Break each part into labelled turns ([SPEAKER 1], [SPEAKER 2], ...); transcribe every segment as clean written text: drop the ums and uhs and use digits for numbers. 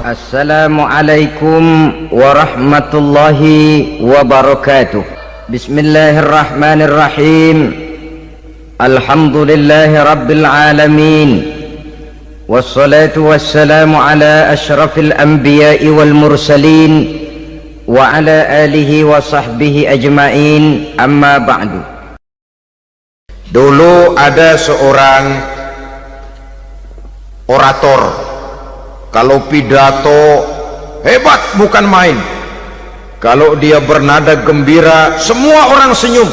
[SPEAKER 1] Assalamualaikum warahmatullahi wabarakatuh. Bismillahirrahmanirrahim. Alhamdulillahi rabbil alamin. Wassalatu wassalamu ala ashrafil anbiya'i wal mursalin wa ala alihi wa sahbihi ajma'in, amma ba'du.
[SPEAKER 2] Dulu ada seorang orator, kalau pidato hebat bukan main. Kalau dia bernada gembira, semua orang senyum.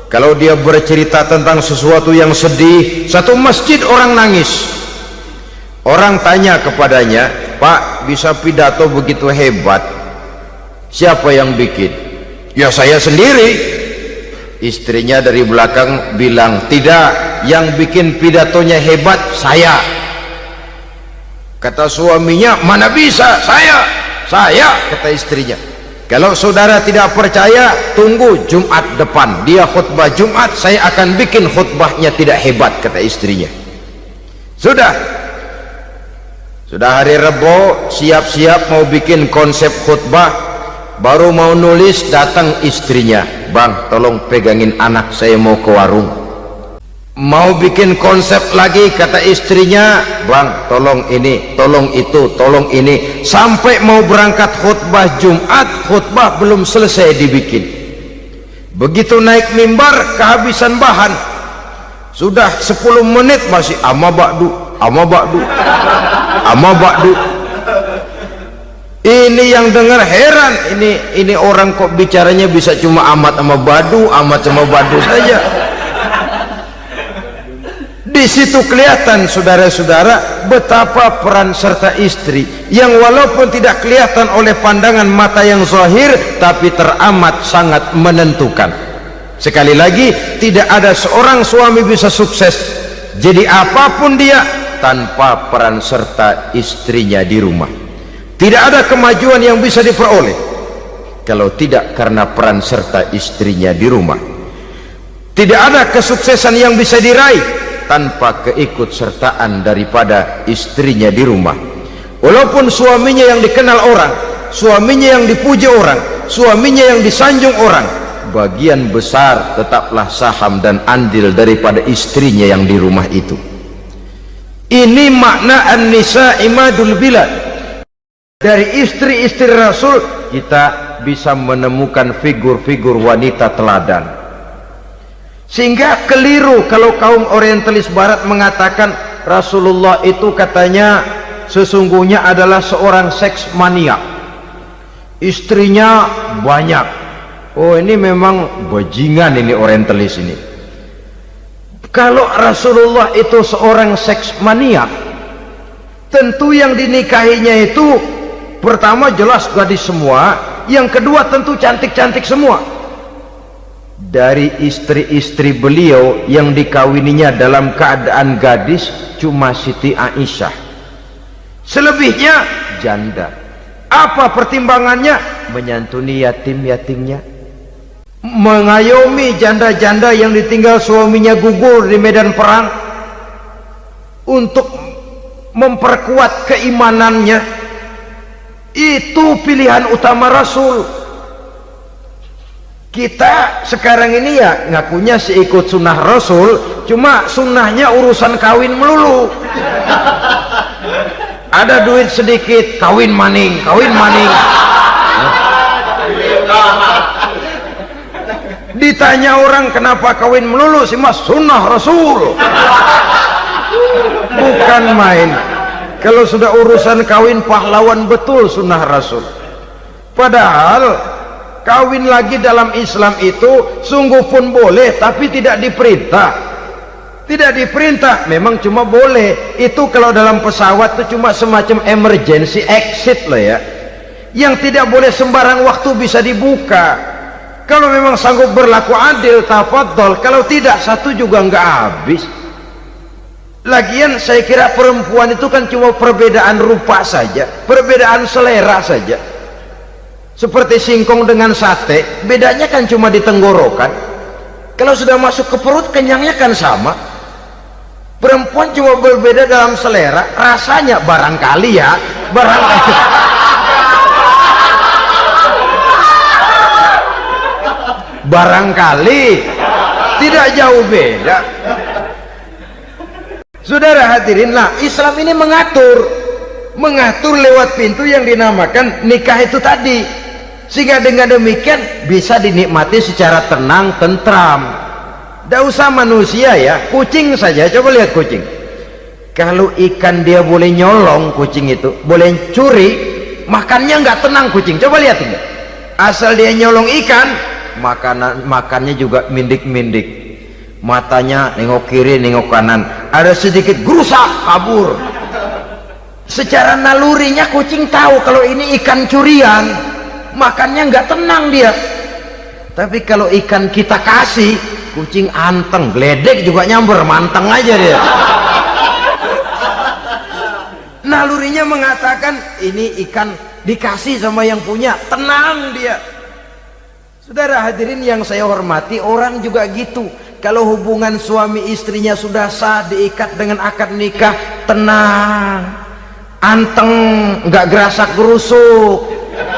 [SPEAKER 2] Kalau dia bercerita tentang sesuatu yang sedih, satu masjid orang nangis. Orang tanya kepadanya, "Pak, bisa pidato begitu hebat, siapa yang bikin?" "Ya saya sendiri." Istrinya dari belakang bilang, "Tidak, yang bikin pidatonya hebat saya." Kata suaminya, "Mana bisa, saya." Kata istrinya. "Kalau saudara tidak percaya, tunggu Jumat depan, dia khutbah Jumat, saya akan bikin khutbahnya tidak hebat," kata istrinya. Sudah hari Rebo, siap-siap mau bikin konsep khutbah, baru mau nulis, datang istrinya, "Bang, tolong pegangin anak, saya mau ke warung." Mau bikin konsep lagi, kata istrinya, "Bang, tolong ini, tolong itu, tolong ini." Sampai mau berangkat khutbah Jumat, khutbah belum selesai dibikin. Begitu naik mimbar, kehabisan bahan. Sudah 10 menit masih amma ba'du. Ini yang dengar heran, ini orang kok bicaranya bisa cuma amat sama badu saja. Di situ kelihatan, saudara-saudara, betapa peran serta istri yang walaupun tidak kelihatan oleh pandangan mata yang zahir, tapi teramat sangat menentukan. Sekali lagi, tidak ada seorang suami bisa sukses jadi apapun dia tanpa peran serta istrinya di rumah. Tidak ada kemajuan yang bisa diperoleh kalau tidak karena peran serta istrinya di rumah. Tidak ada kesuksesan yang bisa diraih tanpa keikutsertaan daripada istrinya di rumah. Walaupun suaminya yang dikenal orang, suaminya yang dipuji orang, suaminya yang disanjung orang, bagian besar tetaplah saham dan andil daripada istrinya yang di rumah itu. Ini makna an-nisa imadul bilad. Dari istri-istri Rasul kita bisa menemukan figur-figur wanita teladan. Sehingga keliru kalau kaum orientalis barat mengatakan Rasulullah itu katanya sesungguhnya adalah seorang seks mania, istrinya banyak. Oh, ini memang bajingan ini orientalis ini. Kalau Rasulullah itu seorang seks mania, tentu yang dinikahinya itu pertama jelas gadis semua, yang kedua tentu cantik-cantik semua. Dari istri-istri beliau yang dikawininya dalam keadaan gadis cuma Siti Aisyah, selebihnya janda. Apa pertimbangannya? Menyantuni yatim-yatimnya, mengayomi janda-janda yang ditinggal suaminya gugur di medan perang, untuk memperkuat keimanannya. Itu pilihan utama Rasul. Kita sekarang ini ya ngakunya sih ikut sunnah Rasul, cuma sunnahnya urusan kawin melulu. Ada duit sedikit, kawin maning. Ditanya orang kenapa kawin melulu sih, Mas, sunnah Rasul. Bukan main. Kalau sudah urusan kawin pahlawan betul sunnah Rasul. Padahal kawin lagi dalam Islam itu sungguh pun boleh, tapi tidak diperintah. Memang cuma boleh itu kalau dalam pesawat itu cuma semacam emergency exit lah ya, yang tidak boleh sembarang waktu bisa dibuka. Kalau memang sanggup berlaku adil, tafadhol. Kalau tidak, satu juga nggak habis. Lagian saya kira perempuan itu kan cuma perbedaan rupa saja, perbedaan selera saja. Seperti singkong dengan sate, bedanya kan cuma di tenggorokan. Kalau sudah masuk ke perut, kenyangnya kan sama. Perempuan cuma berbeda dalam selera, rasanya barangkali ya, barangkali tidak jauh beda. Saudara hadirinlah, Islam ini mengatur lewat pintu yang dinamakan nikah itu tadi, sehingga dengan demikian bisa dinikmati secara tenang, tentram. Tidak usah manusia ya, kucing saja, coba lihat kucing. Kalau ikan dia boleh nyolong, kucing itu boleh curi, makannya nggak tenang kucing. Coba lihat ini, asal dia nyolong ikan, makannya juga mindik-mindik, matanya nengok kiri nengok kanan, ada sedikit gerusak kabur. Secara nalurinya kucing tahu kalau ini ikan curian, makannya nggak tenang dia. Tapi kalau ikan kita kasih, kucing anteng, geledek juga nyamber, manteng aja dia. Nalurinya mengatakan ini ikan dikasih sama yang punya, tenang dia. Saudara hadirin yang saya hormati, orang juga gitu. Kalau hubungan suami istrinya sudah sah, diikat dengan akad nikah, tenang, anteng, nggak gerasak gerusuk,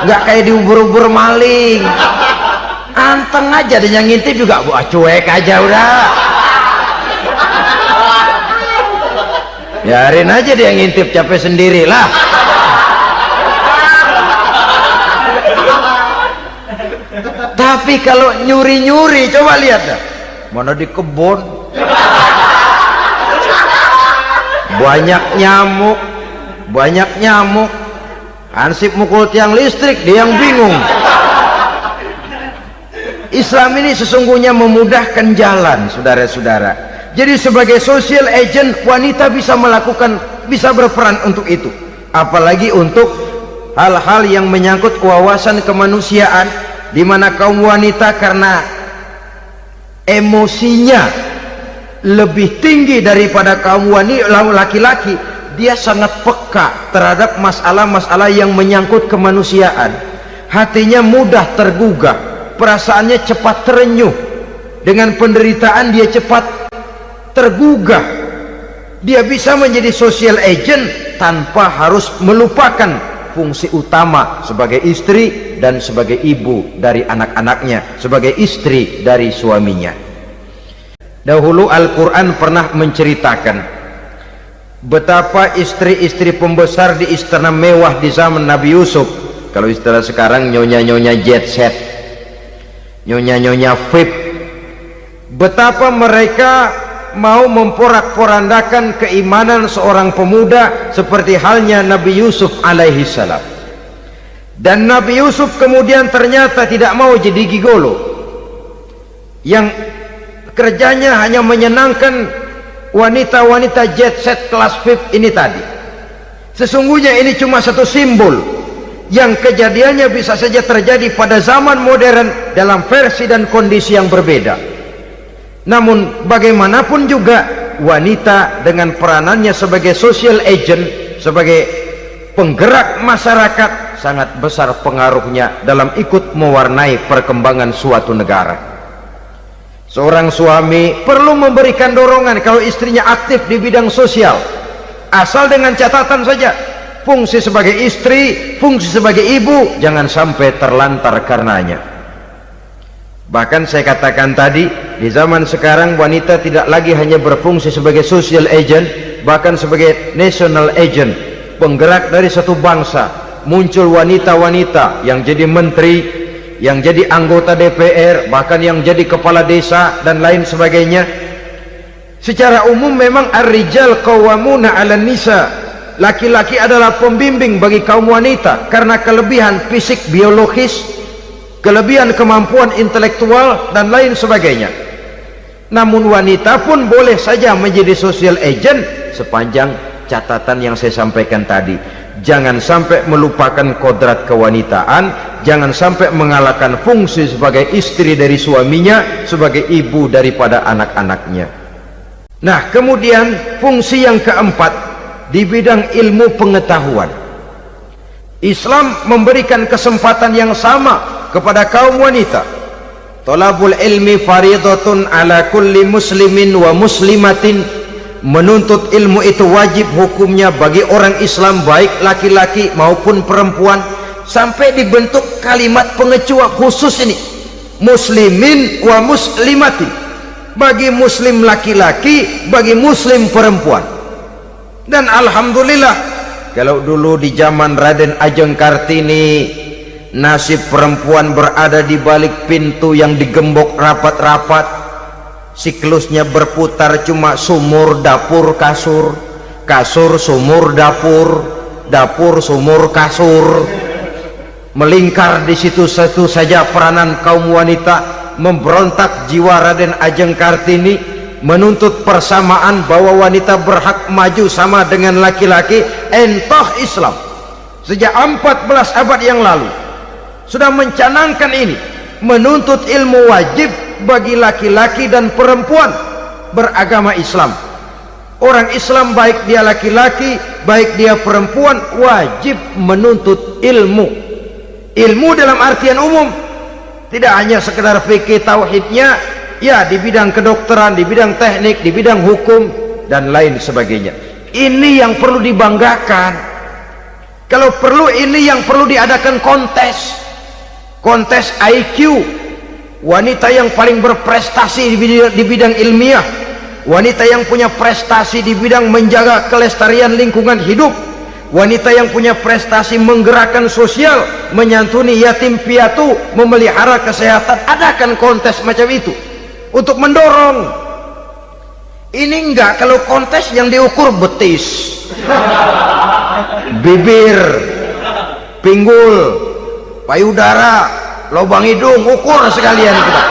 [SPEAKER 2] nggak kayak diubur-ubur maling, anteng aja. Dan yang ngintip juga buat cuek aja udah, biarin aja dia ngintip, capek sendirilah. Tapi kalau nyuri-nyuri, coba lihat dah, mana di kebun banyak nyamuk, hansip mukul tiang listrik, dia yang bingung. Islam ini sesungguhnya memudahkan jalan, saudara-saudara. Jadi sebagai social agent, wanita bisa berperan untuk itu, apalagi untuk hal-hal yang menyangkut wawasan kemanusiaan, di mana kaum wanita karena emosinya lebih tinggi daripada kaum laki-laki, dia sangat peka terhadap masalah-masalah yang menyangkut kemanusiaan. Hatinya mudah tergugah, perasaannya cepat terenyuh, dengan penderitaan dia cepat tergugah. Dia bisa menjadi social agent tanpa harus melupakan fungsi utama sebagai istri dan sebagai ibu dari anak-anaknya, sebagai istri dari suaminya. Dahulu Al-Quran pernah menceritakan betapa istri-istri pembesar di istana mewah di zaman Nabi Yusuf. Kalau istilah sekarang nyonya-nyonya jet set, nyonya-nyonya VIP, betapa mereka mau memporak-porandakan keimanan seorang pemuda seperti halnya Nabi Yusuf alaihi salam. Dan Nabi Yusuf kemudian ternyata tidak mau jadi gigolo yang kerjanya hanya menyenangkan wanita-wanita jet set kelas VIP ini tadi. Sesungguhnya ini cuma satu simbol yang kejadiannya bisa saja terjadi pada zaman modern dalam versi dan kondisi yang berbeda. Namun bagaimanapun juga, wanita dengan peranannya sebagai social agent, sebagai penggerak masyarakat, sangat besar pengaruhnya dalam ikut mewarnai perkembangan suatu negara. Seorang suami perlu memberikan dorongan kalau istrinya aktif di bidang sosial, asal dengan catatan saja, fungsi sebagai istri, fungsi sebagai ibu jangan sampai terlantar karenanya. Bahkan saya katakan tadi, di zaman sekarang wanita tidak lagi hanya berfungsi sebagai social agent, bahkan sebagai national agent, penggerak dari satu bangsa. Muncul wanita-wanita yang jadi menteri, yang jadi anggota DPR, bahkan yang jadi kepala desa dan lain sebagainya. Secara umum memang ar-rijal qawwamuna 'alan nisa, laki-laki adalah pembimbing bagi kaum wanita karena kelebihan fisik biologis, kelebihan kemampuan intelektual dan lain sebagainya. Namun wanita pun boleh saja menjadi social agent sepanjang catatan yang saya sampaikan tadi. Jangan sampai melupakan kodrat kewanitaan, jangan sampai mengalahkan fungsi sebagai istri dari suaminya, sebagai ibu daripada anak-anaknya. Nah, kemudian fungsi yang keempat di bidang ilmu pengetahuan. Islam memberikan kesempatan yang sama kepada kaum wanita. Thalabul ilmi faridatun ala kulli muslimin wa muslimatin menuntut ilmu itu wajib hukumnya bagi orang Islam baik laki-laki maupun perempuan, sampai dibentuk kalimat pengecuali khusus ini, muslimin wa muslimatin, bagi muslim laki-laki, bagi muslim perempuan. Dan alhamdulillah, kalau dulu di zaman Raden Ajeng Kartini nasib perempuan berada di balik pintu yang digembok rapat-rapat, siklusnya berputar cuma sumur dapur kasur, kasur sumur dapur, dapur sumur kasur, melingkar di situ satu saja peranan kaum wanita. Memberontak jiwa Raden Ajeng Kartini, menuntut persamaan bahwa wanita berhak maju sama dengan laki-laki. Entah Islam sejak 14 abad yang lalu sudah mencanangkan ini, menuntut ilmu wajib bagi laki-laki dan perempuan beragama Islam. Orang Islam baik dia laki-laki baik dia perempuan wajib menuntut ilmu. Ilmu dalam artian umum, tidak hanya sekedar fikih tauhidnya, ya, di bidang kedokteran, di bidang teknik, di bidang hukum dan lain sebagainya. Ini yang perlu dibanggakan. Kalau perlu, ini yang perlu diadakan kontes IQ, wanita yang paling berprestasi di bidang ilmiah, wanita yang punya prestasi di bidang menjaga kelestarian lingkungan hidup, wanita yang punya prestasi menggerakkan sosial, menyantuni yatim piatu, memelihara kesehatan. Adakan kontes macam itu untuk mendorong. Ini enggak, kalau kontes yang diukur betis, bibir, pinggul, payudara, lubang hidung, ukur sekalian kita.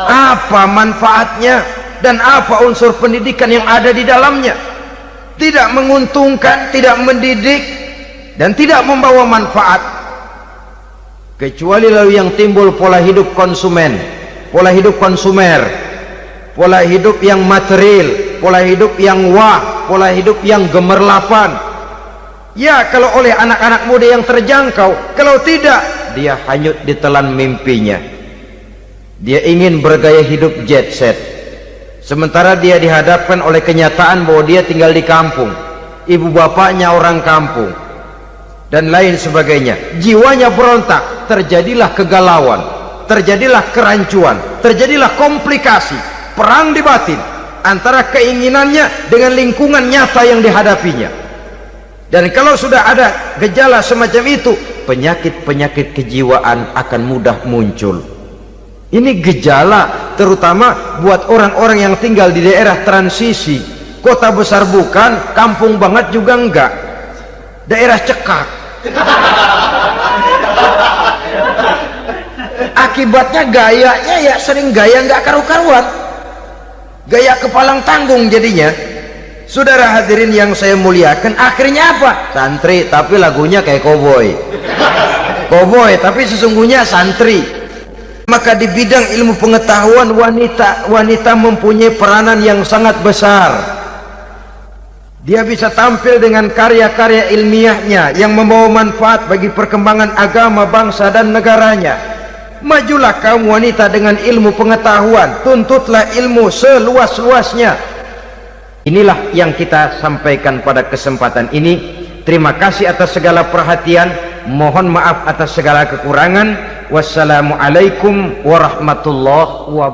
[SPEAKER 2] Apa manfaatnya dan apa unsur pendidikan yang ada di dalamnya? Tidak menguntungkan, tidak mendidik, dan tidak membawa manfaat, kecuali lalu yang timbul pola hidup konsumen, pola hidup konsumer, pola hidup yang material, pola hidup yang pola hidup yang gemerlapan. Ya, kalau oleh anak-anak muda yang terjangkau, kalau tidak, dia hanyut ditelan mimpinya. Dia ingin bergaya hidup jet set, sementara dia dihadapkan oleh kenyataan bahwa dia tinggal di kampung, ibu bapaknya orang kampung, dan lain sebagainya. Jiwanya berontak, terjadilah kegalauan, terjadilah kerancuan, terjadilah komplikasi, perang di batin antara keinginannya dengan lingkungan nyata yang dihadapinya. Dan kalau sudah ada gejala semacam itu, penyakit-penyakit kejiwaan akan mudah muncul. Ini gejala terutama buat orang-orang yang tinggal di daerah transisi, kota besar bukan, kampung banget juga enggak, daerah cekak. Akibatnya gayanya ya sering gaya enggak karu-karuan, gaya kepalang tanggung jadinya. Saudara hadirin yang saya muliakan, akhirnya apa? Santri tapi lagunya kayak koboi, koboi tapi sesungguhnya santri. Maka di bidang ilmu pengetahuan, wanita mempunyai peranan yang sangat besar. Dia bisa tampil dengan karya-karya ilmiahnya yang membawa manfaat bagi perkembangan agama, bangsa dan negaranya. Majulah kaum wanita dengan ilmu pengetahuan, tuntutlah ilmu seluas-luasnya. Inilah yang kita sampaikan pada kesempatan ini. Terima kasih atas segala perhatian, mohon maaf atas segala kekurangan. Wassalamualaikum warahmatullahi wabarakatuh.